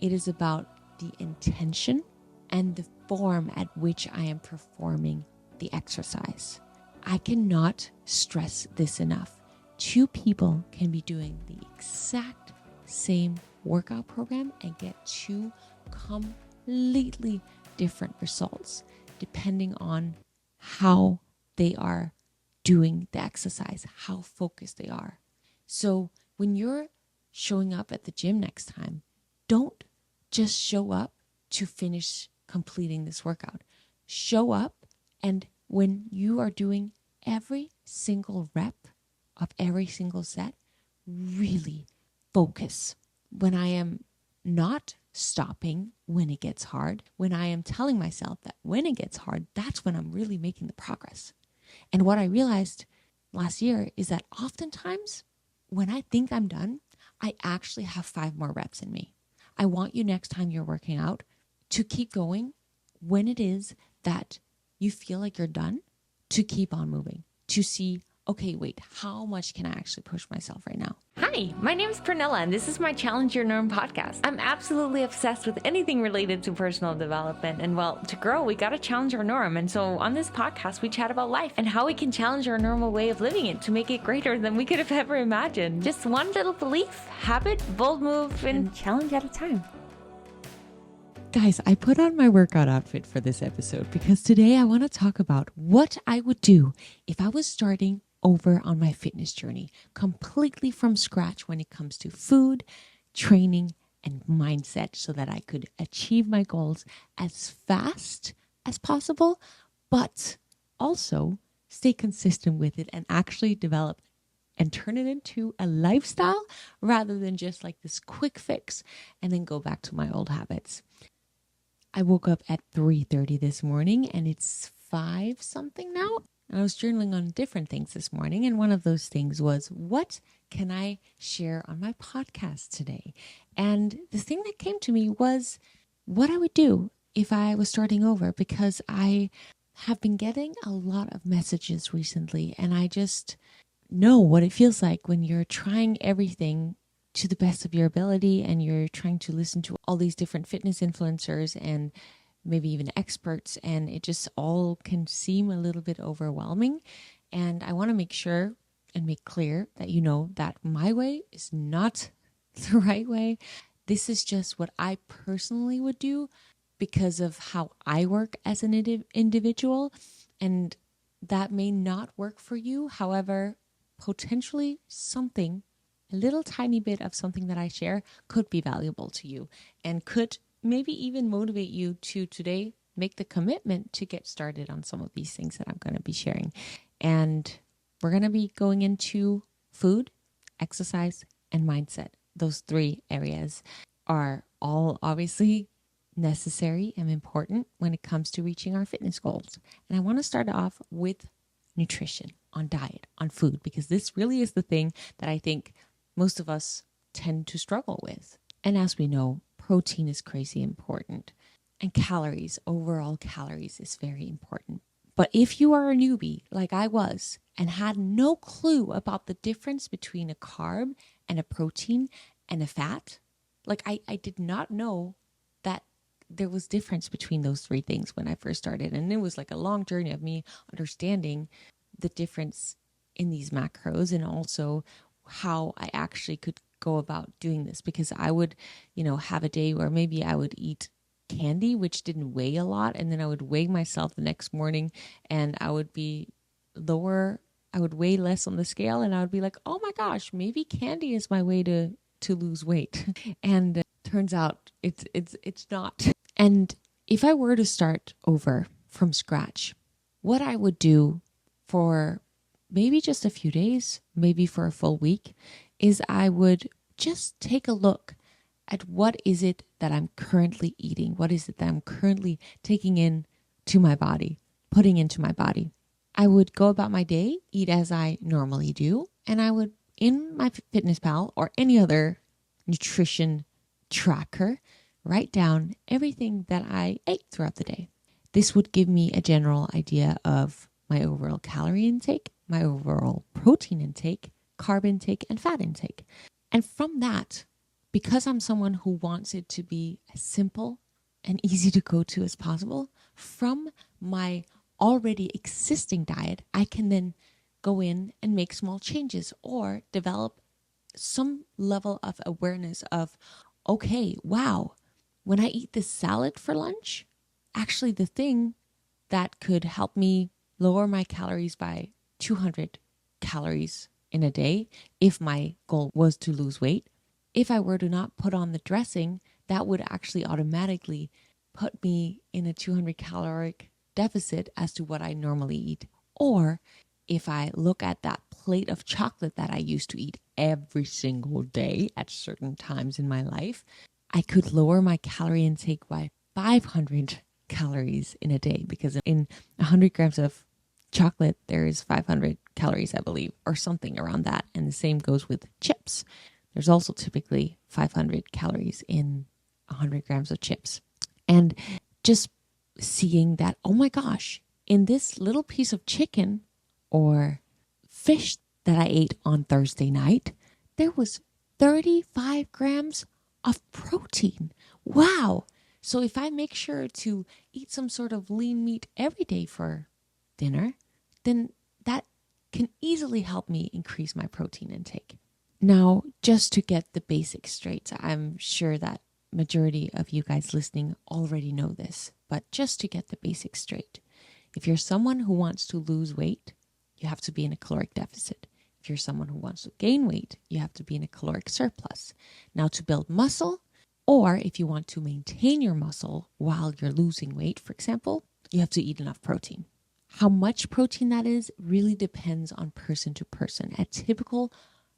It is about the intention and the form at which I am performing the exercise. I cannot stress this enough. Two people can be doing the exact same workout program and get two completely different results depending on how they are doing the exercise, how focused they are. So when you're showing up at the gym next time, don't just show up to finish completing this workout. Show up, and when you are doing every single rep of every single set, really focus. When I am not stopping when it gets hard, when I am telling myself that when it gets hard, that's when I'm really making the progress. And what I realized last year is that oftentimes when I think I'm done, I actually have 5 more reps in me. I want you next time you're working out to keep going when it is that you feel like you're done, to keep on moving, to see, okay, wait, how much can I actually push myself right now? Hi, my name is Pernilla, and this is my Challenge Your Norm podcast. I'm absolutely obsessed with anything related to personal development. And well, to grow, we got to challenge our norm. And so on this podcast, we chat about life and how we can challenge our normal way of living it to make it greater than we could have ever imagined. Just one little belief, habit, bold move, and challenge at a time. Guys, I put on my workout outfit for this episode because today I want to talk about what I would do if I was starting over on my fitness journey, completely from scratch when it comes to food, training, and mindset, so that I could achieve my goals as fast as possible, but also stay consistent with it and actually develop and turn it into a lifestyle rather than just like this quick fix and then go back to my old habits. I woke up at 3:30 this morning and it's 5 something now. And I was journaling on different things this morning. And one of those things was, what can I share on my podcast today? And the thing that came to me was what I would do if I was starting over, because I have been getting a lot of messages recently. And I just know what it feels like when you're trying everything to the best of your ability and you're trying to listen to all these different fitness influencers and maybe even experts, and it just all can seem a little bit overwhelming. And I want to make sure and make clear that you know that my way is not the right way. This is just what I personally would do because of how I work as an individual, and that may not work for you. However, potentially something, a little tiny bit of something that I share could be valuable to you and could maybe even motivate you to today make the commitment to get started on some of these things that I'm going to be sharing. And we're going to be going into food, exercise, and mindset. Those 3 areas are all obviously necessary and important when it comes to reaching our fitness goals. And I want to start off with nutrition, on diet, on food, because this really is the thing that I think most of us tend to struggle with. And as we know, protein is crazy important, and calories, overall calories, is very important. But if you are a newbie like I was and had no clue about the difference between a carb and a protein and a fat, like I did not know that there was difference between those 3 things when I first started. And it was like a long journey of me understanding the difference in these macros and also how I actually could go about doing this, because I would, have a day where maybe I would eat candy, which didn't weigh a lot. And then I would weigh myself the next morning and I would be lower. I would weigh less on the scale and I would be like, oh my gosh, maybe candy is my way to lose weight. And turns out it's not. And if I were to start over from scratch, what I would do for maybe just a few days, maybe for a full week, is I would just take a look at what is it that I'm currently eating? What is it that I'm currently taking in to my body, putting into my body? I would go about my day, eat as I normally do, and I would, in my FitnessPal or any other nutrition tracker, write down everything that I ate throughout the day. This would give me a general idea of my overall calorie intake, my overall protein intake, carb intake, and fat intake. And from that, because I'm someone who wants it to be as simple and easy to go to as possible, from my already existing diet, I can then go in and make small changes or develop some level of awareness of, okay, wow, when I eat this salad for lunch, actually the thing that could help me lower my calories by 200 calories in a day, if my goal was to lose weight, if I were to not put on the dressing, that would actually automatically put me in a 200 caloric deficit as to what I normally eat. Or if I look at that plate of chocolate that I used to eat every single day at certain times in my life, I could lower my calorie intake by 500 calories in a day, because in 100 grams of chocolate, there is 500 calories, I believe, or something around that. And the same goes with chips. There's also typically 500 calories in 100 grams of chips. And just seeing that, oh my gosh, in this little piece of chicken or fish that I ate on Thursday night, there was 35 grams of protein. Wow. So if I make sure to eat some sort of lean meat every day for dinner, then that can easily help me increase my protein intake. Now, just to get the basics straight, I'm sure that majority of you guys listening already know this, but just to get the basics straight, if you're someone who wants to lose weight, you have to be in a caloric deficit. If you're someone who wants to gain weight, you have to be in a caloric surplus. Now, to build muscle, or if you want to maintain your muscle while you're losing weight, for example, you have to eat enough protein. How much protein that is really depends on person to person. A typical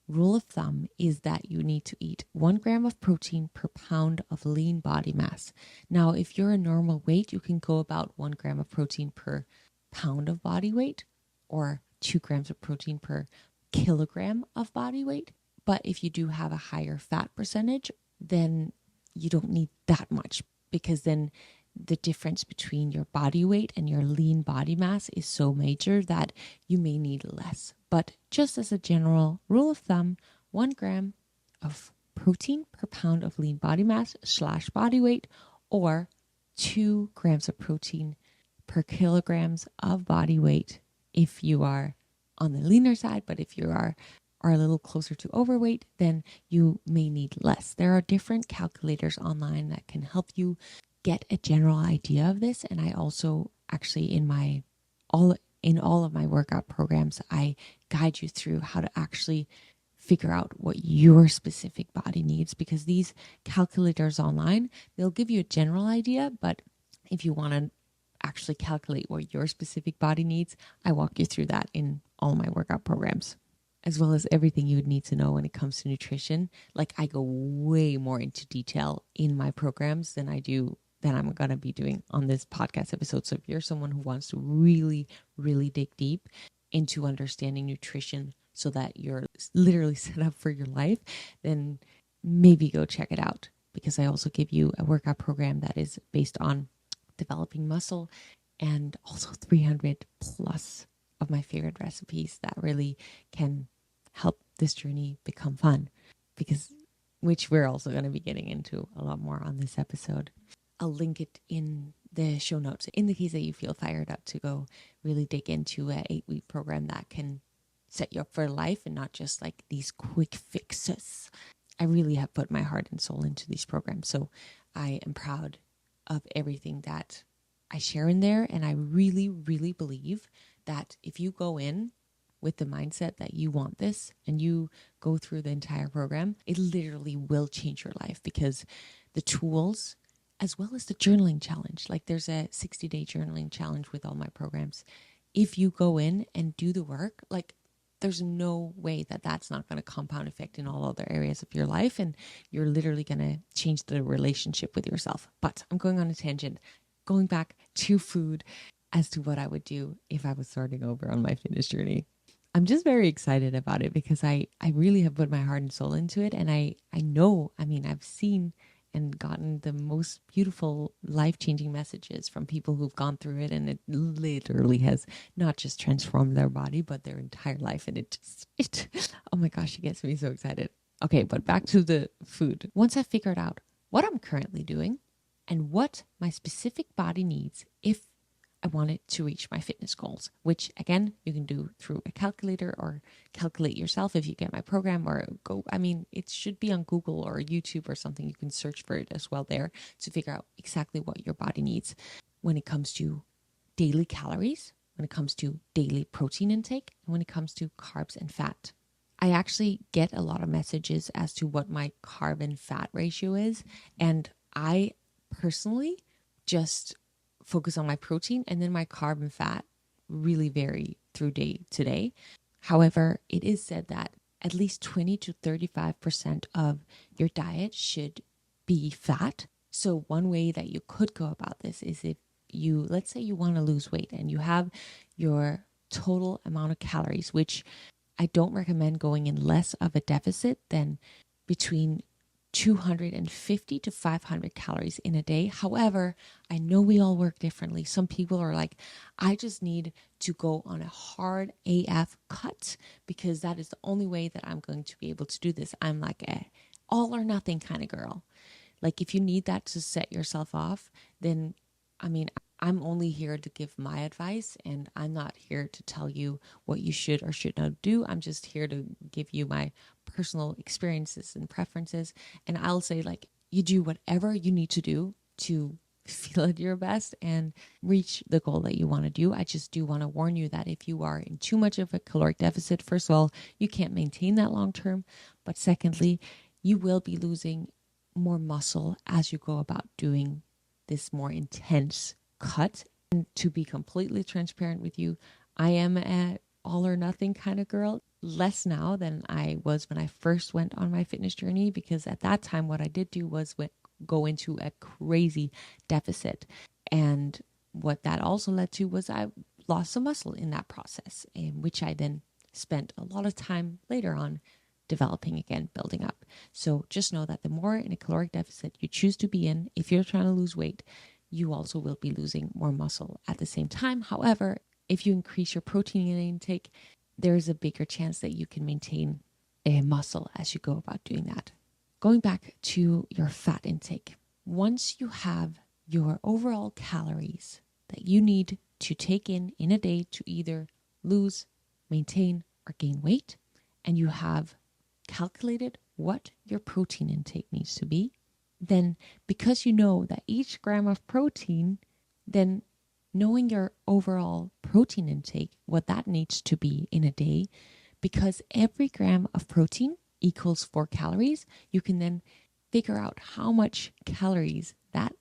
rule of thumb is that you need to eat 1 gram of protein per pound of lean body mass. Now, if you're a normal weight, you can go about 1 gram of protein per pound of body weight, or 2 grams of protein per kilogram of body weight. But if you do have a higher fat percentage, then you don't need that much, because then the difference between your body weight and your lean body mass is so major that you may need less. But just as a general rule of thumb, 1 gram of protein per pound of lean body mass / body weight, or 2 grams of protein per kilograms of body weight if you are on the leaner side. But if you are a little closer to overweight, then you may need less. There are different calculators online that can help you get a general idea of this. And I also actually in all of my workout programs, I guide you through how to actually figure out what your specific body needs, because these calculators online, they'll give you a general idea, but if you want to actually calculate what your specific body needs, I walk you through that in all my workout programs, as well as everything you would need to know when it comes to nutrition. Like, I go way more into detail in my programs than I'm going to be doing on this podcast episode. So if you're someone who wants to really, really dig deep into understanding nutrition so that you're literally set up for your life, then maybe go check it out, because I also give you a workout program that is based on developing muscle, and also 300 plus of my favorite recipes that really can help this journey become fun, which we're also going to be getting into a lot more on this episode. I'll link it in the show notes in the case that you feel fired up to go really dig into an 8-week program that can set you up for life and not just like these quick fixes. I really have put my heart and soul into these programs, so I am proud of everything that I share in there. And I really, really believe that if you go in with the mindset that you want this and you go through the entire program, it literally will change your life, because the tools, as well as the journaling challenge, like there's a 60-day journaling challenge with all my programs. If you go in and do the work, like there's no way that that's not going to compound effect in all other areas of your life, and you're literally going to change the relationship with yourself. But I'm going on a tangent, going back to food as to what I would do if I was starting over on my fitness journey. I'm just very excited about it, because I really have put my heart and soul into it. And I know, I've seen and gotten the most beautiful life-changing messages from people who've gone through it, and it literally has not just transformed their body but their entire life. And it oh my gosh, it gets me so excited. Okay, but back to the food. Once I figured out what I'm currently doing and what my specific body needs if I wanted to reach my fitness goals, which again, you can do through a calculator or calculate yourself if you get my program or it should be on Google or YouTube or something. You can search for it as well there to figure out exactly what your body needs when it comes to daily calories, when it comes to daily protein intake, and when it comes to carbs and fat. I actually get a lot of messages as to what my carb and fat ratio is. And I personally just focus on my protein, and then my carb and fat really vary through day to day. However, it is said that at least 20 to 35% of your diet should be fat. So one way that you could go about this is if let's say you want to lose weight and you have your total amount of calories, which I don't recommend going in less of a deficit than between 250 to 500 calories in a day. However, I know we all work differently. Some people are like, I just need to go on a hard AF cut because that is the only way that I'm going to be able to do this. I'm like a all or nothing kind of girl. Like if you need that to set yourself off, then I'm only here to give my advice, and I'm not here to tell you what you should or should not do. I'm just here to give you my personal experiences and preferences. And I'll say, like, you do whatever you need to do to feel at your best and reach the goal that you want to do. I just do want to warn you that if you are in too much of a caloric deficit, first of all, you can't maintain that long term. But secondly, you will be losing more muscle as you go about doing this more intense cut. And to be completely transparent with you, I am an all or nothing kind of girl. Less now than I was when I first went on my fitness journey, because at that time what I did do was go into a crazy deficit. And what that also led to was I lost some muscle in that process, in which I then spent a lot of time later on developing again, building up. So just know that the more in a caloric deficit you choose to be in, if you're trying to lose weight, you also will be losing more muscle at the same time. However, if you increase your protein intake, there's a bigger chance that you can maintain a muscle as you go about doing that. Going back to your fat intake, once you have your overall calories that you need to take in a day to either lose, maintain, or gain weight, and you have calculated what your protein intake needs to be, then because you know that each gram of protein, then knowing your overall protein intake, what that needs to be in a day, because every gram of protein equals 4 calories, you can then figure out how much calories that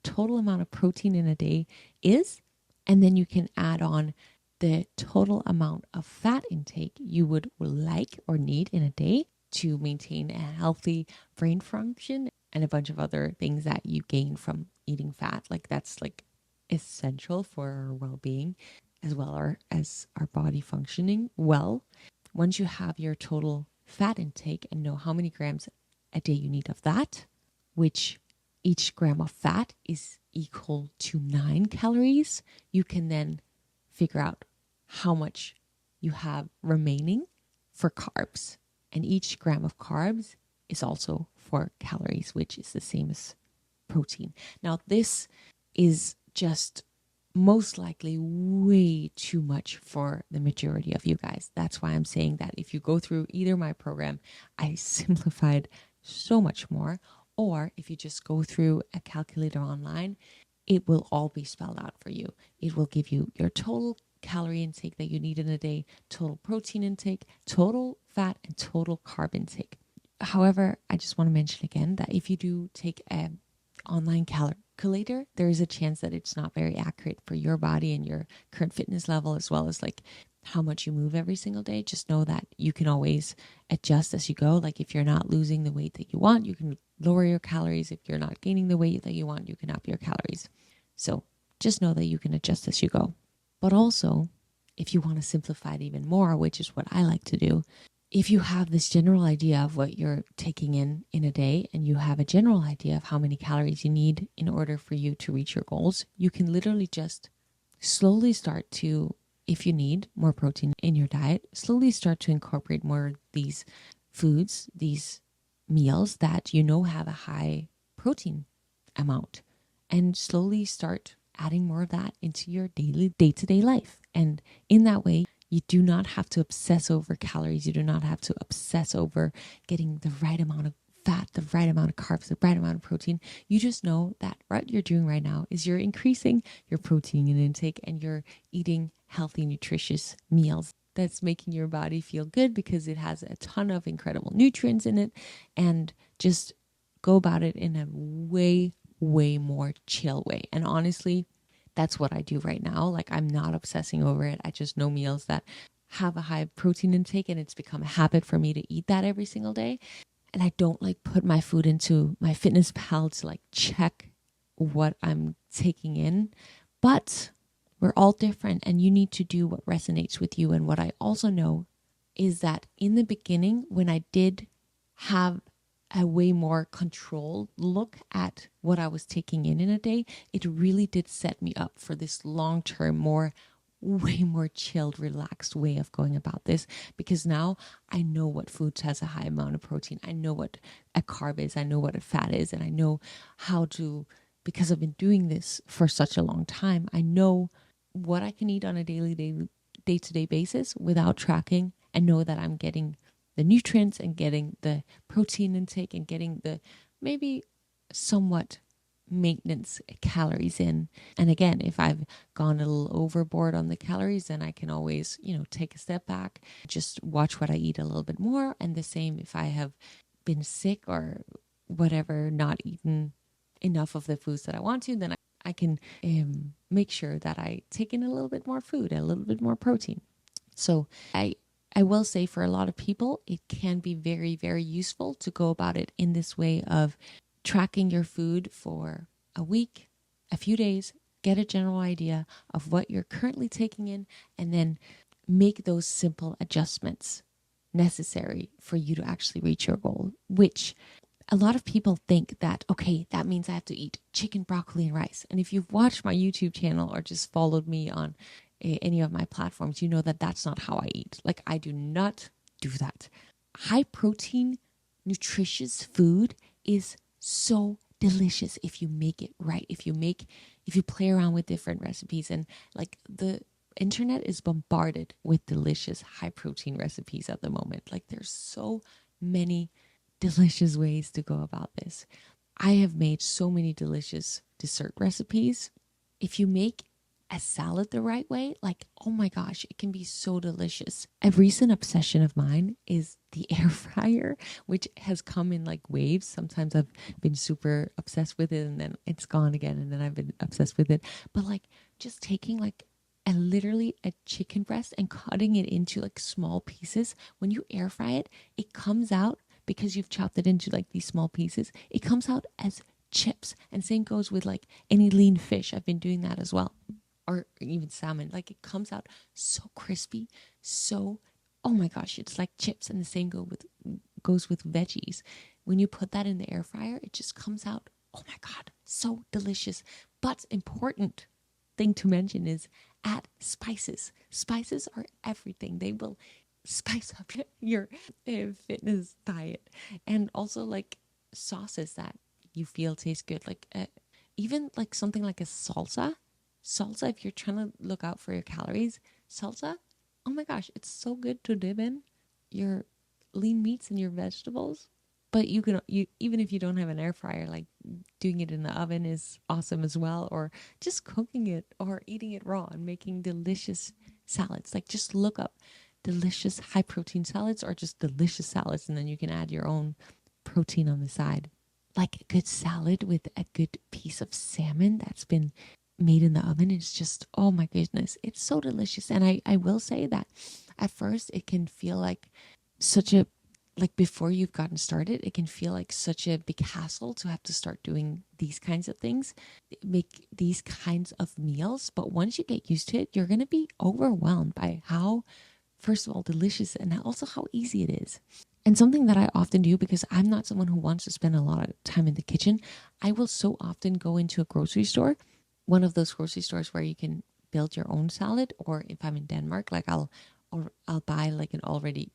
total amount of protein in a day is, and then you can add on the total amount of fat intake you would like or need in a day to maintain a healthy brain function and a bunch of other things that you gain from eating fat. Like that's like essential for our well-being as well as our body functioning well. Once you have your total fat intake and know how many grams a day you need of that, which each gram of fat is equal to 9 calories, you can then figure out how much you have remaining for carbs. And each gram of carbs is also 4 calories, which is the same as protein. Now, this is just most likely way too much for the majority of you guys. That's why I'm saying that if you go through either my program, I simplified so much more, or if you just go through a calculator online, it will all be spelled out for you. It will give you your total calorie intake that you need in a day, total protein intake, total fat, and total carb intake. However, I just want to mention again that if you do take an online calculator, there is a chance that it's not very accurate for your body and your current fitness level, as well as like how much you move every single day. Just know that you can always adjust as you go. Like if you're not losing the weight that you want, you can lower your calories. If you're not gaining the weight that you want, you can up your calories. So just know that you can adjust as you go. But also, if you want to simplify it even more, which is what I like to do, if you have this general idea of what you're taking in a day, and you have a general idea of how many calories you need in order for you to reach your goals, you can literally just slowly start to, if you need more protein in your diet, slowly start to incorporate more of these foods, these meals that you know have a high protein amount, and slowly start adding more of that into your daily day-to-day life. And in that way, you do not have to obsess over calories. You do not have to obsess over getting the right amount of fat, the right amount of carbs, the right amount of protein. You just know that what you're doing right now is you're increasing your protein intake and you're eating healthy, nutritious meals that's making your body feel good because it has a ton of incredible nutrients in it. And just go about it in a way more chill way. And honestly, that's what I do right now. Like, I'm not obsessing over it. I just know meals that have a high protein intake, and it's become a habit for me to eat that every single day. And I don't like put my food into my fitness pal to like check what I'm taking in. But we're all different, and you need to do what resonates with you. And what I also know is that in the beginning, when I did have a way more controlled look at what I was taking in a day, it really did set me up for this long-term, way more chilled, relaxed way of going about this, because now I know what foods has a high amount of protein. I know what a carb is. I know what a fat is. And I know how to, because I've been doing this for such a long time, I know what I can eat on a day-to-day basis without tracking, and know that I'm getting the nutrients and getting the protein intake and getting the maybe somewhat maintenance calories in. And again, if I've gone a little overboard on the calories, then I can always, take a step back, just watch what I eat a little bit more. And the same if I have been sick or whatever, not eaten enough of the foods that I want to, then I can make sure that I take in a little bit more food, a little bit more protein. So I will say, for a lot of people, it can be very, very useful to go about it in this way of tracking your food for a week, a few days, get a general idea of what you're currently taking in, and then make those simple adjustments necessary for you to actually reach your goal, which a lot of people think that, okay, that means I have to eat chicken, broccoli, and rice. And if you've watched my YouTube channel or just followed me on any of my platforms, you know that that's not how I eat. Like, I do not do that. High protein, nutritious food is so delicious if you make it right. If you play around with different recipes, and like, the internet is bombarded with delicious high protein recipes at the moment. Like, there's so many delicious ways to go about this. I have made so many delicious dessert recipes. If you make a salad the right way, like, oh my gosh, it can be so delicious. A recent obsession of mine is the air fryer, which has come in like waves. Sometimes I've been super obsessed with it, and then it's gone again, and then I've been obsessed with it. But like, just taking like literally a chicken breast and cutting it into like small pieces. When you air fry it, it comes out, because you've chopped it into like these small pieces, it comes out as chips. And same goes with like any lean fish. I've been doing that as well. Or even salmon. Like, it comes out so crispy, so, oh my gosh, it's like chips. And the same goes with veggies. When you put that in the air fryer, it just comes out, oh my God, so delicious. But important thing to mention is add spices. Spices are everything. They will spice up your fitness diet. And also like sauces that you feel taste good. Like even like something like a salsa, if you're trying to look out for your calories, salsa, oh my gosh, it's so good to dip in your lean meats and your vegetables. But you even if you don't have an air fryer, like, doing it in the oven is awesome as well, or just cooking it or eating it raw and making delicious salads. Like, just look up delicious high protein salads or just delicious salads, and then you can add your own protein on the side. Like, a good salad with a good piece of salmon that's been made in the oven is just, oh my goodness, it's so delicious. And I will say that at first it can feel like before you've gotten started, it can feel like such a big hassle to have to start doing these kinds of things, make these kinds of meals. But once you get used to it, you're going to be overwhelmed by how, first of all, delicious, and also how easy it is. And something that I often do, because I'm not someone who wants to spend a lot of time in the kitchen, I will so often go into a grocery store, one of those grocery stores where you can build your own salad. Or if I'm in Denmark, like I'll buy like an already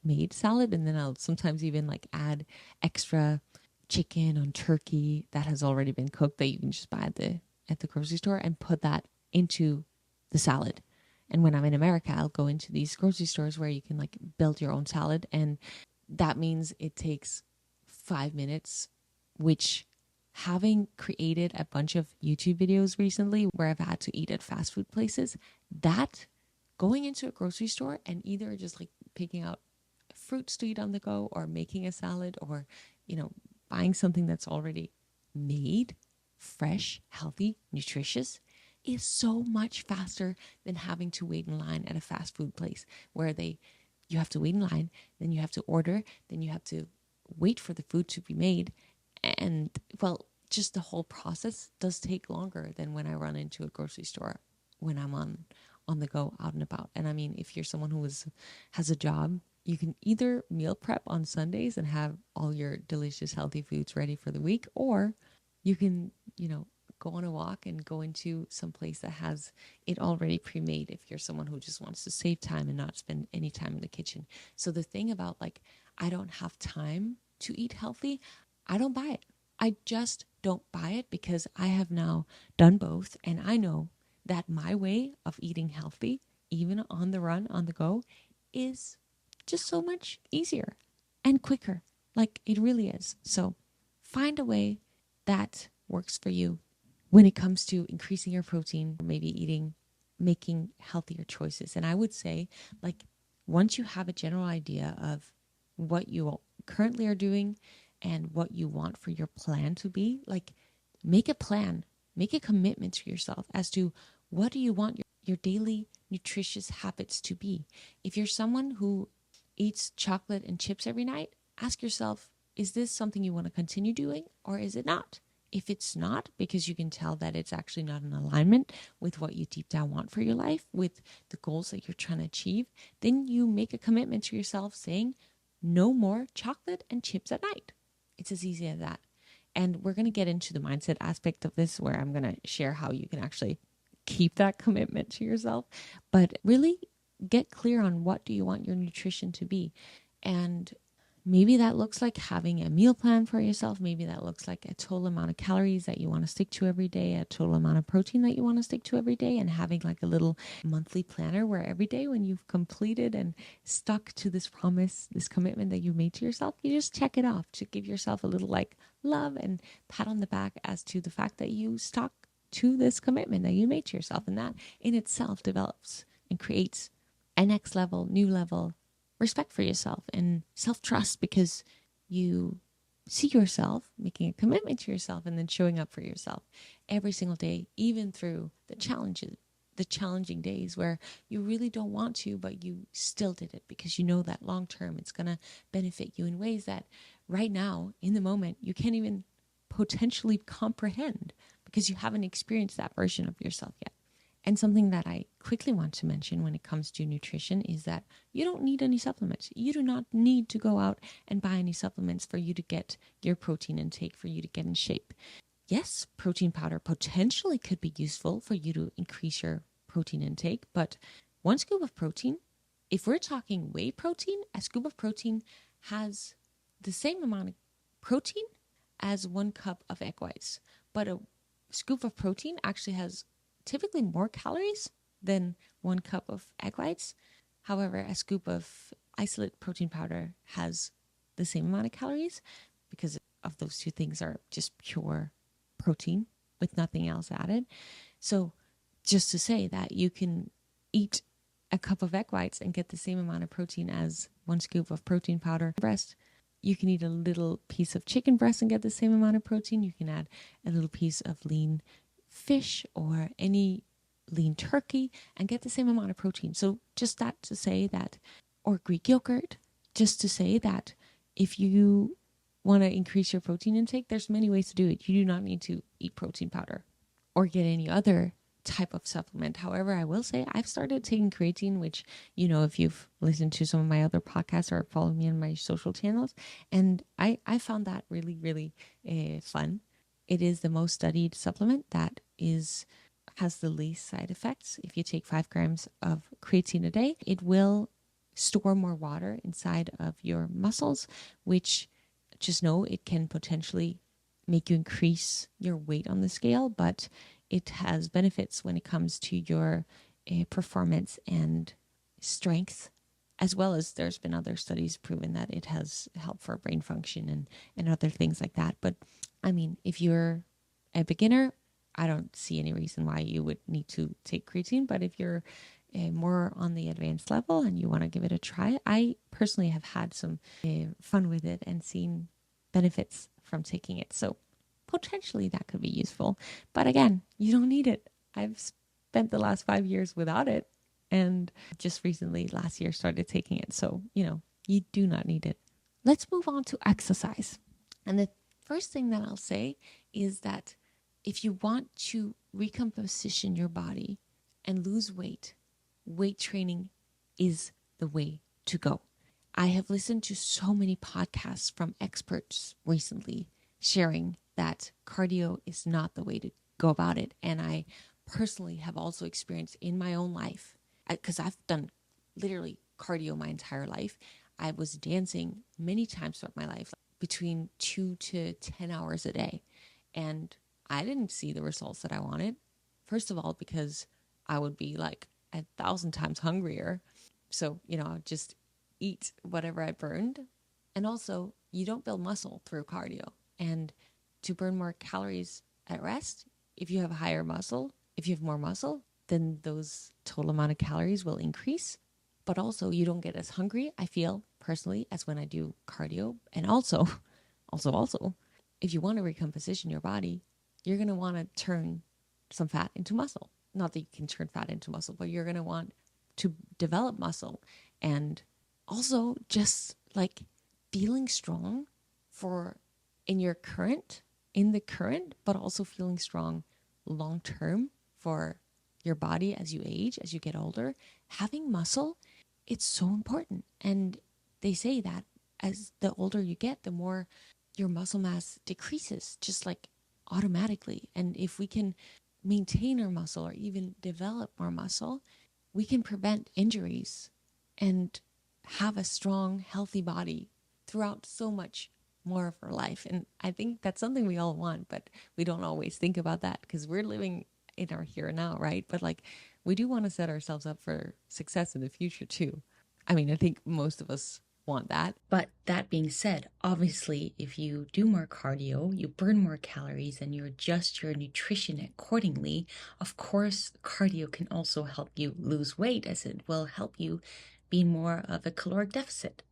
made salad, and then I'll sometimes even like add extra chicken on turkey that has already been cooked that you can just buy at the grocery store and put that into the salad. And when I'm in America, I'll go into these grocery stores where you can like build your own salad, and that means it takes 5 minutes, which, having created a bunch of YouTube videos recently where I've had to eat at fast food places, that going into a grocery store and either just like picking out fruits to eat on the go or making a salad or, buying something that's already made, fresh, healthy, nutritious, is so much faster than having to wait in line at a fast food place where you have to wait in line, then you have to order, then you have to wait for the food to be made. And well, just the whole process does take longer than when I run into a grocery store when I'm on the go, out and about. And I mean, if you're someone who has a job, you can either meal prep on Sundays and have all your delicious healthy foods ready for the week, or you can, go on a walk and go into some place that has it already pre-made if you're someone who just wants to save time and not spend any time in the kitchen. So the thing about like, I don't have time to eat healthy, I don't buy it. I just don't buy it because I have now done both, and I know that my way of eating healthy, even on the run, on the go, is just so much easier and quicker. Like, it really is. So find a way that works for you when it comes to increasing your protein, or maybe making healthier choices. And I would say, like, once you have a general idea of what you currently are doing and what you want for your plan to be, like, make a plan, make a commitment to yourself as to what do you want your daily nutritious habits to be. If you're someone who eats chocolate and chips every night, ask yourself, is this something you want to continue doing, or is it not? If it's not, because you can tell that it's actually not in alignment with what you deep down want for your life, with the goals that you're trying to achieve, then you make a commitment to yourself saying, no more chocolate and chips at night. It's as easy as that. And we're going to get into the mindset aspect of this, where I'm going to share how you can actually keep that commitment to yourself. But really get clear on what do you want your nutrition to be. And maybe that looks like having a meal plan for yourself. Maybe that looks like a total amount of calories that you want to stick to every day, a total amount of protein that you want to stick to every day, and having like a little monthly planner where every day when you've completed and stuck to this promise, this commitment that you made to yourself, you just check it off to give yourself a little like love and pat on the back as to the fact that you stuck to this commitment that you made to yourself. And that in itself develops and creates a next level, new level respect for yourself and self-trust, because you see yourself making a commitment to yourself and then showing up for yourself every single day, even through the challenging days where you really don't want to, but you still did it because you know that long term it's going to benefit you in ways that right now in the moment you can't even potentially comprehend because you haven't experienced that version of yourself yet. And something that I quickly want to mention when it comes to nutrition is that you don't need any supplements. You do not need to go out and buy any supplements for you to get your protein intake, for you to get in shape. Yes, protein powder potentially could be useful for you to increase your protein intake, but one scoop of protein, if we're talking whey protein, a scoop of protein has the same amount of protein as 1 cup of egg whites. But a scoop of protein actually has typically more calories than 1 cup of egg whites. However, a scoop of isolate protein powder has the same amount of calories because of those two things are just pure protein with nothing else added. So just to say that you can eat a cup of egg whites and get the same amount of protein as 1 scoop of protein powder breast. You can eat a little piece of chicken breast and get the same amount of protein. You can add a little piece of lean fish or any lean turkey and get the same amount of protein. So just that to say that, or Greek yogurt, just to say that if you want to increase your protein intake, there's many ways to do it. You do not need to eat protein powder or get any other type of supplement. However, I will say I've started taking creatine, which, if you've listened to some of my other podcasts or followed me on my social channels, and I found that really, really fun. It is the most studied supplement that has the least side effects. If you take 5 grams of creatine a day, it will store more water inside of your muscles, which just know it can potentially make you increase your weight on the scale, but it has benefits when it comes to your performance and strength, as well as there's been other studies proven that it has help for brain function and other things like that. But I mean, if you're a beginner, I don't see any reason why you would need to take creatine. But if you're more on the advanced level and you want to give it a try, I personally have had some fun with it and seen benefits from taking it. So potentially that could be useful. But again, you don't need it. I've spent the last 5 years without it and just recently last year started taking it. So, you do not need it. Let's move on to exercise. And the first thing that I'll say is that if you want to recomposition your body and lose weight, weight training is the way to go. I have listened to so many podcasts from experts recently sharing that cardio is not the way to go about it. And I personally have also experienced in my own life, because I've done literally cardio my entire life. I was dancing many times throughout my life, between 2 to 10 hours a day. And I didn't see the results that I wanted. First of all, because I would be like 1,000 times hungrier. So, I'd just eat whatever I burned. And also, you don't build muscle through cardio. And to burn more calories at rest, if you have more muscle, then those total amount of calories will increase. But also, you don't get as hungry, I feel personally, as when I do cardio. And also, if you want to recomposition your body, you're going to want to turn some fat into muscle. Not that you can turn fat into muscle, but you're going to want to develop muscle. And also just like feeling strong in the current, but also feeling strong long term for your body as you age, as you get older. Having muscle, it's so important. And they say that as the older you get, the more your muscle mass decreases, just like automatically. And if we can maintain our muscle or even develop more muscle, we can prevent injuries and have a strong, healthy body throughout so much more of our life. And I think that's something we all want, but we don't always think about that because we're living in our here and now, right? But we do want to set ourselves up for success in the future too. I mean, I think most of us want that. But that being said, obviously, if you do more cardio, you burn more calories and you adjust your nutrition accordingly, of course, cardio can also help you lose weight, as it will help you be more of a caloric deficit.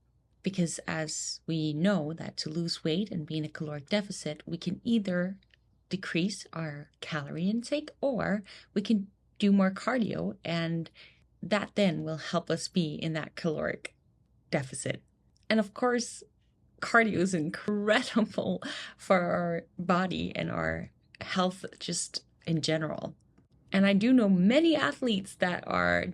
Because as we know that to lose weight and be in a caloric deficit, we can either decrease our calorie intake or we can do more cardio, and that then will help us be in that caloric deficit. And of course, cardio is incredible for our body and our health just in general. And I do know many athletes that are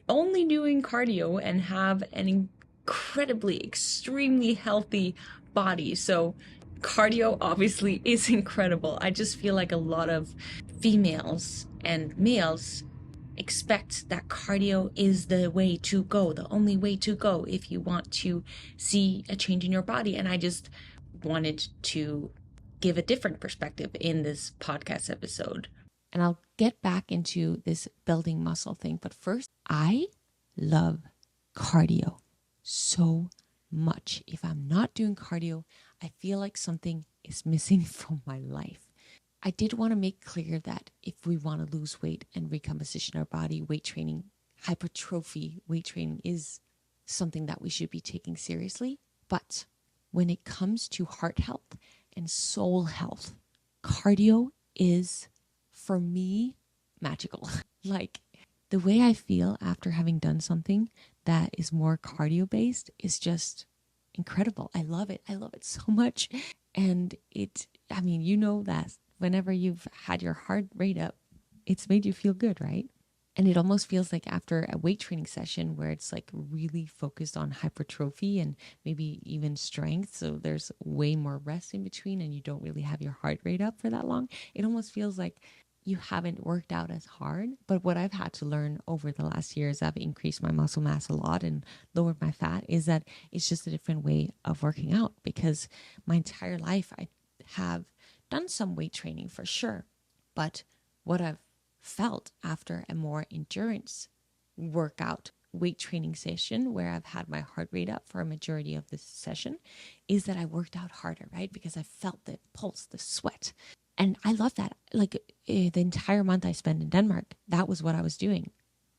only doing cardio and have an incredibly, extremely healthy body. So cardio obviously is incredible. I just feel like a lot of females and males expect that cardio is the way to go, the only way to go if you want to see a change in your body. And I just wanted to give a different perspective in this podcast episode. And I'll get back into this building muscle thing. But first, I love cardio so much. If I'm not doing cardio, I feel like something is missing from my life. I did want to make clear that if we want to lose weight and recomposition our body, weight training, hypertrophy, weight training is something that we should be taking seriously. But when it comes to heart health and soul health, cardio is, for me, magical. Like the way I feel after having done something that is more cardio based is just incredible. I love it. I love it so much. And that whenever you've had your heart rate up, it's made you feel good, right? And it almost feels like after a weight training session where it's like really focused on hypertrophy and maybe even strength, so there's way more rest in between and you don't really have your heart rate up for that long, it almost feels like you haven't worked out as hard. But what I've had to learn over the last years, I've increased my muscle mass a lot and lowered my fat, is that it's just a different way of working out, because my entire life I have done some weight training for sure. But what I've felt after a more endurance workout weight training session, where I've had my heart rate up for a majority of this session, is that I worked out harder, right? Because I felt the pulse, the sweat. And I love that. Like the entire month I spent in Denmark, that was what I was doing.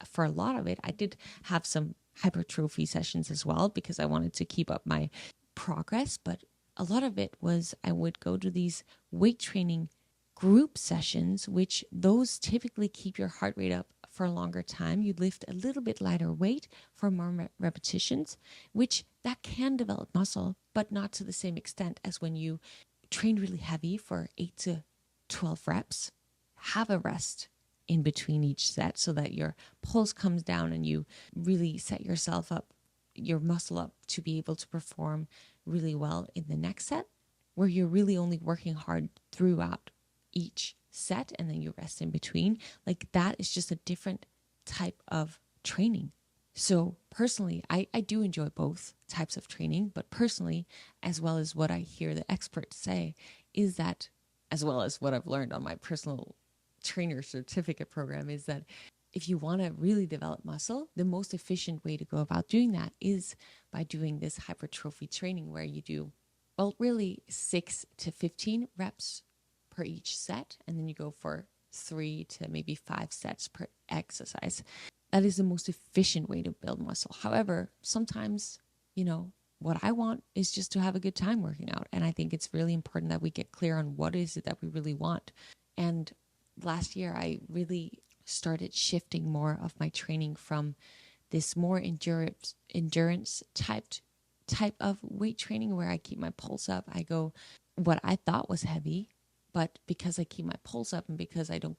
For a lot of it, I did have some hypertrophy sessions as well, because I wanted to keep up my progress. But a lot of it was I would go to these weight training group sessions, which those typically keep your heart rate up for a longer time. You lift a little bit lighter weight for more repetitions, which that can develop muscle, but not to the same extent as when you train really heavy for 8 to 12 reps. Have a rest in between each set so that your pulse comes down and you really set yourself up, your muscle up, to be able to perform really well in the next set, where you're really only working hard throughout each set and then you rest in between. Like that is just a different type of training. So personally, I do enjoy both types of training, but personally, as well as what I hear the experts say, is that, as well as what I've learned on my personal trainer certificate program, is that if you want to really develop muscle, the most efficient way to go about doing that is by doing this hypertrophy training, where you do, well, really 6 to 15 reps per each set, and then you go for 3 to maybe 5 sets per exercise. That is the most efficient way to build muscle. However, sometimes, what I want is just to have a good time working out. And I think it's really important that we get clear on what is it that we really want. And last year, I really started shifting more of my training from this more endurance type of weight training, where I keep my pulse up. I go what I thought was heavy, but because I keep my pulse up and because I don't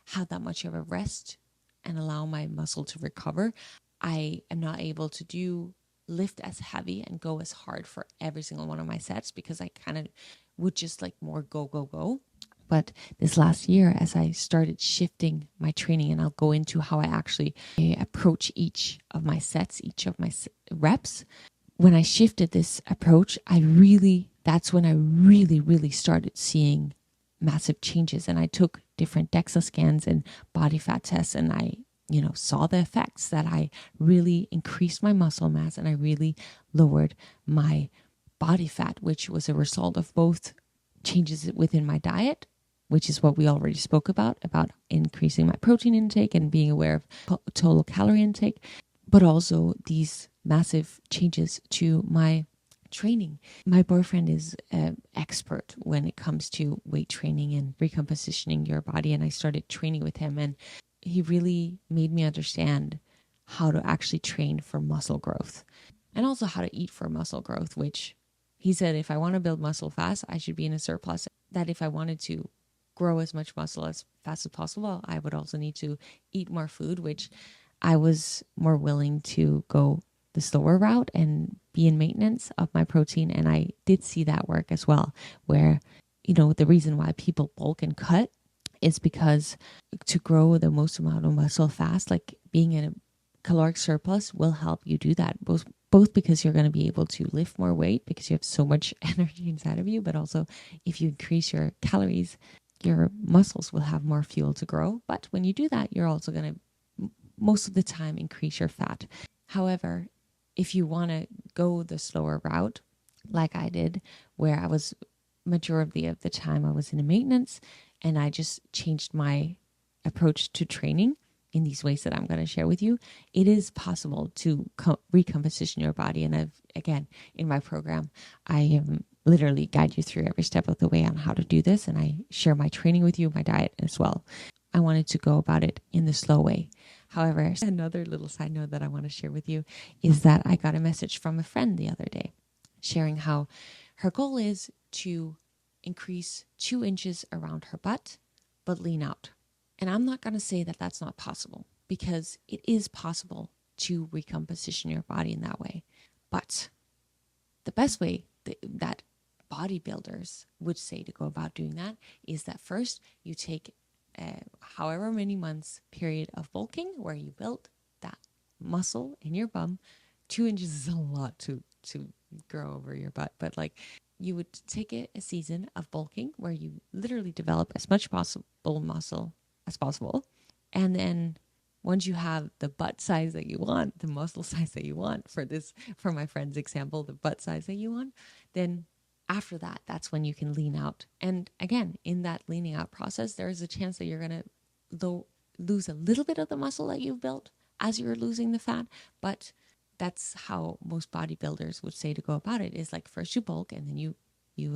have that much of a rest and allow my muscle to recover, I am not able to lift as heavy and go as hard for every single one of my sets, because I kind of would just like more go. But this last year, as I started shifting my training, and I'll go into how I actually approach each of my sets, each of my reps, when I shifted this approach, that's when I really started seeing massive changes. And I took different DEXA scans and body fat tests, and I, saw the effects that I really increased my muscle mass and I really lowered my body fat, which was a result of both changes within my diet, which is what we already spoke about increasing my protein intake and being aware of total calorie intake, but also these massive changes to my training. My boyfriend is an expert when it comes to weight training and recompositioning your body, and I started training with him, and he really made me understand how to actually train for muscle growth and also how to eat for muscle growth, which he said if I want to build muscle fast, I should be in a surplus. That if I wanted to grow as much muscle as fast as possible, I would also need to eat more food, which I was more willing to go the slower route and be in maintenance of my protein. And I did see that work as well, where, the reason why people bulk and cut is because to grow the most amount of muscle fast, like being in a caloric surplus will help you do that. Both because you're going to be able to lift more weight because you have so much energy inside of you, but also if you increase your calories, your muscles will have more fuel to grow. But when you do that, you're also going to most of the time increase your fat. However, if you want to go the slower route, like I did, where I was majority of the time I was in a maintenance, and I just changed my approach to training in these ways that I'm going to share with you, it is possible to recomposition your body. And again, in my program, I literally guide you through every step of the way on how to do this. And I share my training with you, my diet as well. I wanted to go about it in the slow way. However, another little side note that I want to share with you is that I got a message from a friend the other day sharing how her goal is to increase 2 inches around her butt, but lean out. And I'm not going to say that that's not possible, because it is possible to recomposition your body in that way. But the best way that bodybuilders would say to go about doing that is that first you take however many months period of bulking where you build that muscle in your bum. 2 inches is a lot to grow over your butt, but like you would take a season of bulking where you literally develop as much possible muscle as possible. And then once you have the butt size that you want, the muscle size that you want, for my friend's example, the butt size that you want, then after that, that's when you can lean out. And again, in that leaning out process, there is a chance that you're going to lose a little bit of the muscle that you've built as you're losing the fat. But that's how most bodybuilders would say to go about it, is like first you bulk and then you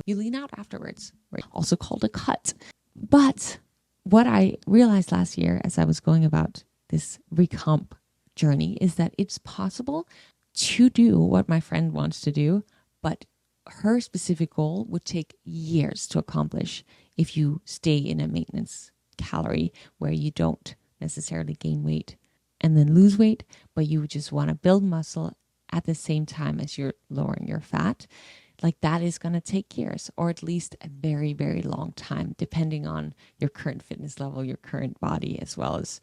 lean out afterwards, right? Also called a cut. But what I realized last year as I was going about this recomp journey is that it's possible to do what my friend wants to do, but her specific goal would take years to accomplish if you stay in a maintenance calorie where you don't necessarily gain weight and then lose weight, but you just want to build muscle at the same time as you're lowering your fat. Like that is going to take years, or at least a very, very long time, depending on your current fitness level, your current body, as well as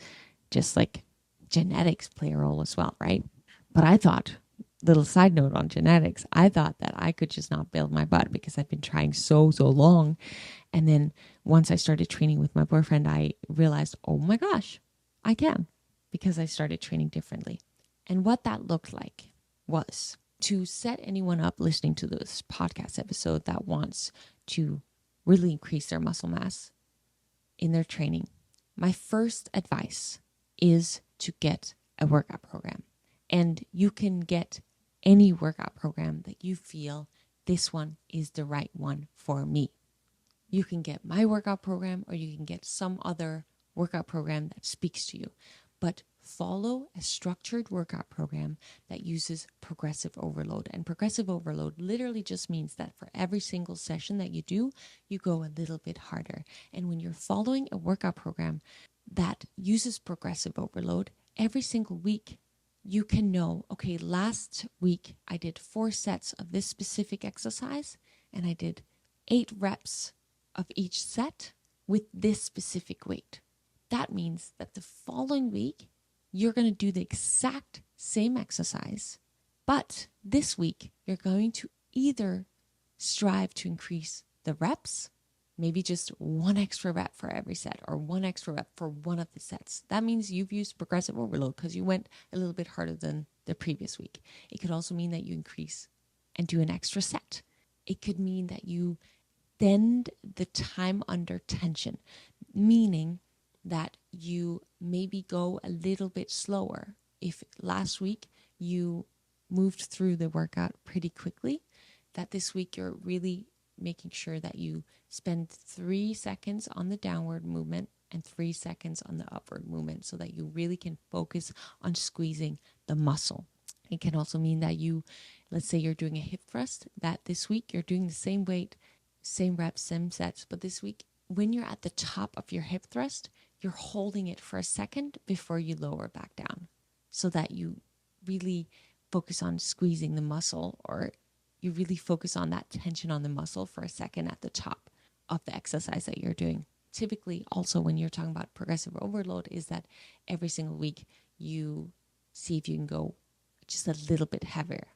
just like genetics play a role as well, right? But I thought, little side note on genetics, I thought that I could just not build my butt because I've been trying so long. And then once I started training with my boyfriend, I realized, oh my gosh, I can, because I started training differently. And what that looked like was to set anyone up listening to this podcast episode that wants to really increase their muscle mass in their training. My first advice is to get a workout program. And you can get any workout program that you feel this one is the right one for me. You can get my workout program, or you can get some other workout program that speaks to you. But follow a structured workout program that uses progressive overload. And progressive overload literally just means that for every single session that you do, you go a little bit harder. And when you're following a workout program that uses progressive overload, every single week you can know, okay, last week I did 4 sets of this specific exercise and I did 8 reps of each set with this specific weight. That means that the following week you're going to do the exact same exercise, but this week you're going to either strive to increase the reps, maybe just 1 extra rep for every set, or 1 extra rep for one of the sets. That means you've used progressive overload because you went a little bit harder than the previous week. It could also mean that you increase and do an extra set. It could mean that you bend the time under tension, meaning that you maybe go a little bit slower. If last week you moved through the workout pretty quickly, that this week you're really making sure that you spend 3 seconds on the downward movement and 3 seconds on the upward movement so that you really can focus on squeezing the muscle. It can also mean that let's say you're doing a hip thrust, that this week you're doing the same weight, same reps, same sets, but this week when you're at the top of your hip thrust, you're holding it for a second before you lower back down so that you really focus on squeezing the muscle, or you really focus on that tension on the muscle for a second at the top of the exercise that you're doing. Typically, also when you're talking about progressive overload, is that every single week you see if you can go just a little bit heavier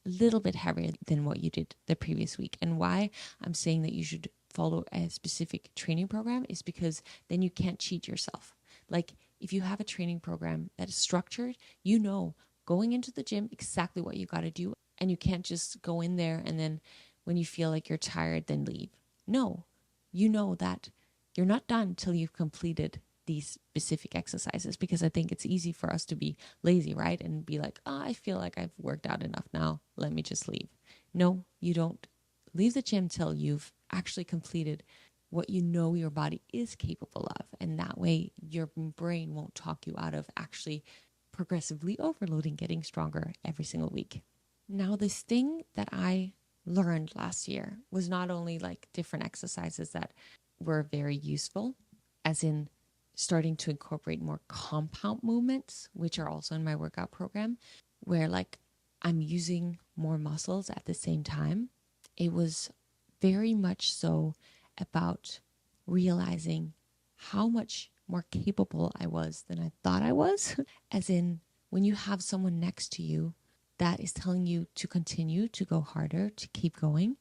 than what you did the previous week. And why I'm saying that you should follow a specific training program is because then you can't cheat yourself. Like if you have a training program that is structured, you know going into the gym exactly what you got to do, and you can't just go in there and then when you feel like you're tired, then leave. No, you know that you're not done till you've completed these specific exercises, because I think it's easy for us to be lazy, right? And be like, oh, I feel like I've worked out enough now. Let me just leave. No, you don't leave the gym till you've actually completed what you know your body is capable of. And that way your brain won't talk you out of actually progressively overloading, getting stronger every single week. Now, this thing that I learned last year was not only like different exercises that were very useful, as in starting to incorporate more compound movements, which are also in my workout program, where like I'm using more muscles at the same time. It was very much so about realizing how much more capable I was than I thought I was. As in, when you have someone next to you that is telling you to continue, to go harder, to keep going,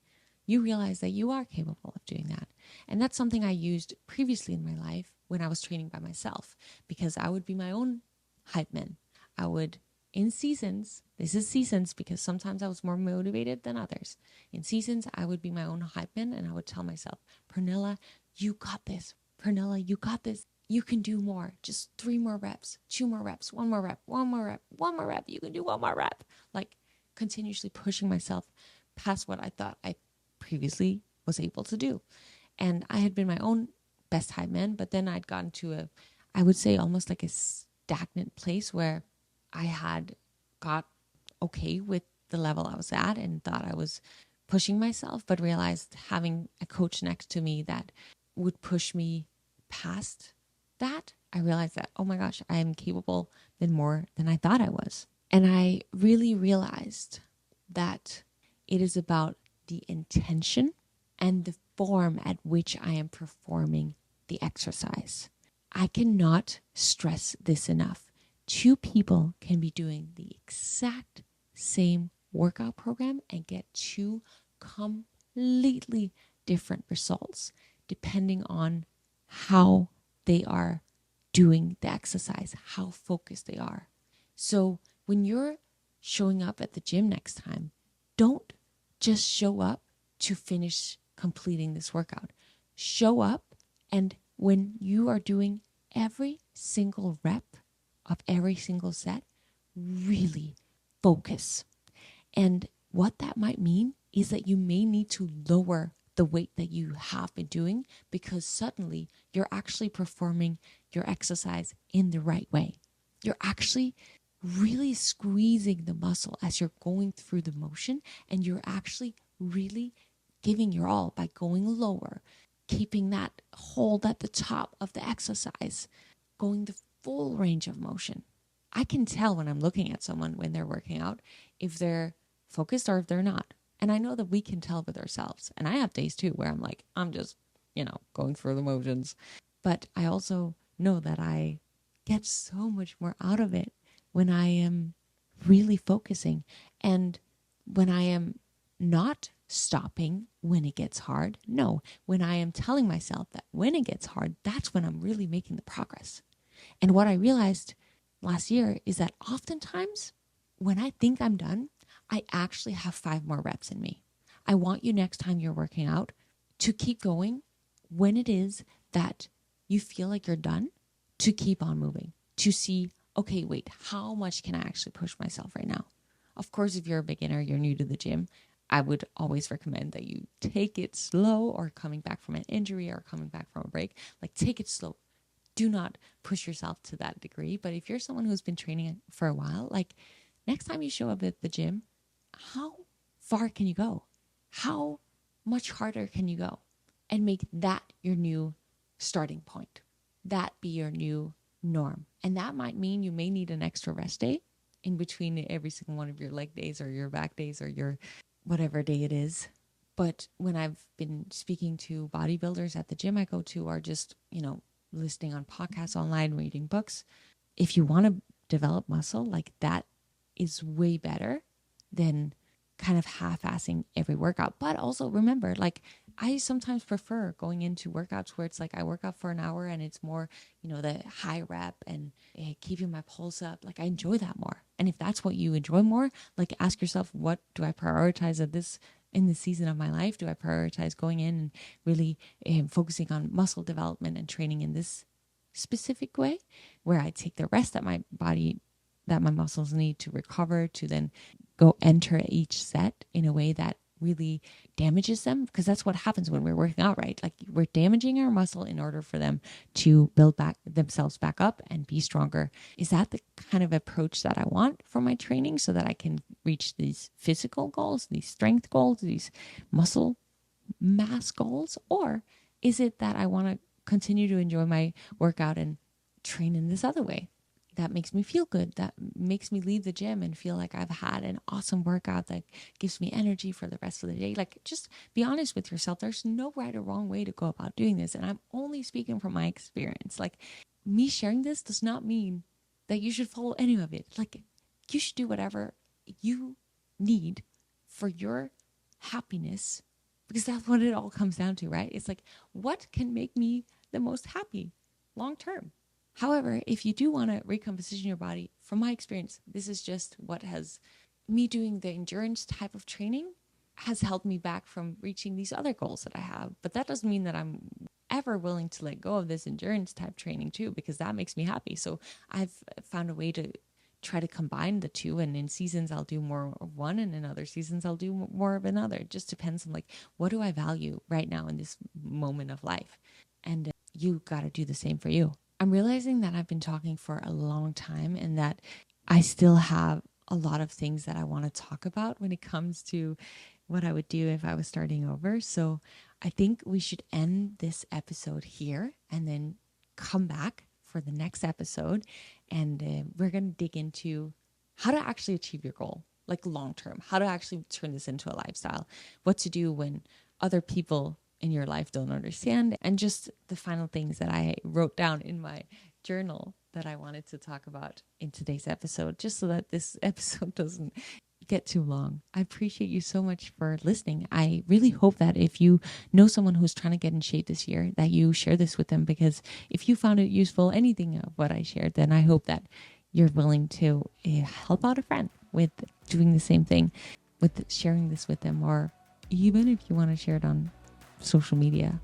you realize that you are capable of doing that. And that's something I used previously in my life when I was training by myself, because I would be my own hype man. I would, in seasons, this is seasons because sometimes I was more motivated than others. In seasons, I would be my own hype man and I would tell myself, Pernilla, you got this. Pernilla, you got this. You can do more. Just 3 more reps, 2 more reps, 1 more rep, 1 more rep, 1 more rep. You can do 1 more rep. Like continuously pushing myself past what I thought I previously was able to do. And I had been my own best hype man, but then I'd gotten to I would say almost like a stagnant place where I had got okay with the level I was at and thought I was pushing myself, but realized having a coach next to me that would push me past that, I realized that, oh my gosh, I am capable than more than I thought I was. And I really realized that it is about the intention and the form at which I am performing the exercise. I cannot stress this enough. 2 people can be doing the exact same workout program and get 2 completely different results depending on how they are doing the exercise, how focused they are. So when you're showing up at the gym next time, don't just show up to finish completing this workout. Show up, and when you are doing every single rep of every single set, really focus. And what that might mean is that you may need to lower the weight that you have been doing because suddenly you're actually performing your exercise in the right way. You're actually really squeezing the muscle as you're going through the motion, and you're actually really giving your all by going lower, keeping that hold at the top of the exercise, going the full range of motion. I can tell when I'm looking at someone when they're working out if they're focused or if they're not. And I know that we can tell with ourselves. And I have days too where I'm like, I'm just, going through the motions. But I also know that I get so much more out of it when I am really focusing and when I am not stopping when it gets hard. No, when I am telling myself that when it gets hard, that's when I'm really making the progress. And what I realized last year is that oftentimes when I think I'm done, I actually have 5 more reps in me. I want you next time you're working out to keep going when it is that you feel like you're done, to keep on moving, to see, okay, wait, how much can I actually push myself right now? Of course, if you're a beginner, you're new to the gym, I would always recommend that you take it slow, or coming back from an injury or coming back from a break, like take it slow. Do not push yourself to that degree. But if you're someone who's been training for a while, like next time you show up at the gym, how far can you go? How much harder can you go? And make that your new starting point. That be your new norm. And that might mean you may need an extra rest day in between every single one of your leg days or your back days or your whatever day it is. But when I've been speaking to bodybuilders at the gym I go to, or just, listening on podcasts online, reading books, if you want to develop muscle, like that is way better than kind of half-assing every workout. But also remember, like I sometimes prefer going into workouts where it's like I work out for an hour and it's more, the high rep and keeping my pulse up. Like I enjoy that more. And if that's what you enjoy more, like ask yourself, what do I prioritize in this season of my life? Do I prioritize going in and really focusing on muscle development and training in this specific way, where I take the rest that my body, that my muscles need to recover, to then go enter each set in a way that really damages them? Because that's what happens when we're working out, right? Like we're damaging our muscle in order for them to build back themselves back up and be stronger. Is that the kind of approach that I want for my training so that I can reach these physical goals, these strength goals, these muscle mass goals? Or is it that I want to continue to enjoy my workout and train in this other way? that makes me feel good, that makes me leave the gym and feel like I've had an awesome workout that gives me energy for the rest of the day. Like, just be honest with yourself. There's no right or wrong way to go about doing this. And I'm only speaking from my experience. Like, me sharing this does not mean that you should follow any of it. Like, you should do whatever you need for your happiness, because that's what it all comes down to, right? It's like, what can make me the most happy long term? However, if you do want to recomposition your body, from my experience, this is just what has me doing the endurance type of training has held me back from reaching these other goals that I have. But that doesn't mean that I'm ever willing to let go of this endurance type training too, because that makes me happy. So I've found a way to try to combine the two, and in seasons I'll do more of one, and in other seasons I'll do more of another. It just depends on, like, what do I value right now in this moment of life? And you got to do the same for you. I'm realizing that I've been talking for a long time and that I still have a lot of things that I want to talk about when it comes to what I would do if I was starting over. So I think we should end this episode here and then come back for the next episode. And we're going to dig into how to actually achieve your goal, like long term, how to actually turn this into a lifestyle, what to do when other people in your life don't understand, and just the final things that I wrote down in my journal that I wanted to talk about in today's episode, just so that this episode doesn't get too long. I appreciate you so much for listening. I really hope that if you know someone who's trying to get in shape this year, that you share this with them, because if you found it useful, anything of what I shared, then I hope that you're willing to help out a friend with doing the same thing, with sharing this with them, or even if you want to share it on social media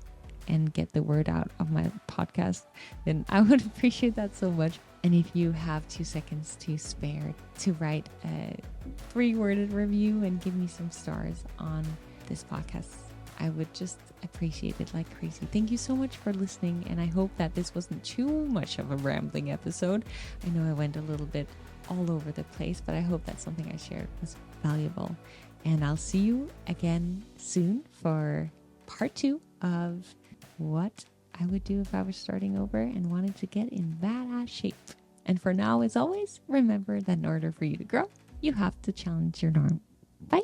and get the word out of my podcast, then I would appreciate that so much. And if you have 2 seconds to spare to write a 3-worded review and give me some stars on this podcast, I would just appreciate it like crazy. Thank you so much for listening, and I hope that this wasn't too much of a rambling episode. I know I went a little bit all over the place, but I hope that something I shared was valuable. And I'll see you again soon for part 2 of what I would do if I was starting over and wanted to get in badass shape. And for now, as always, remember that in order for you to grow, you have to challenge your norm. Bye.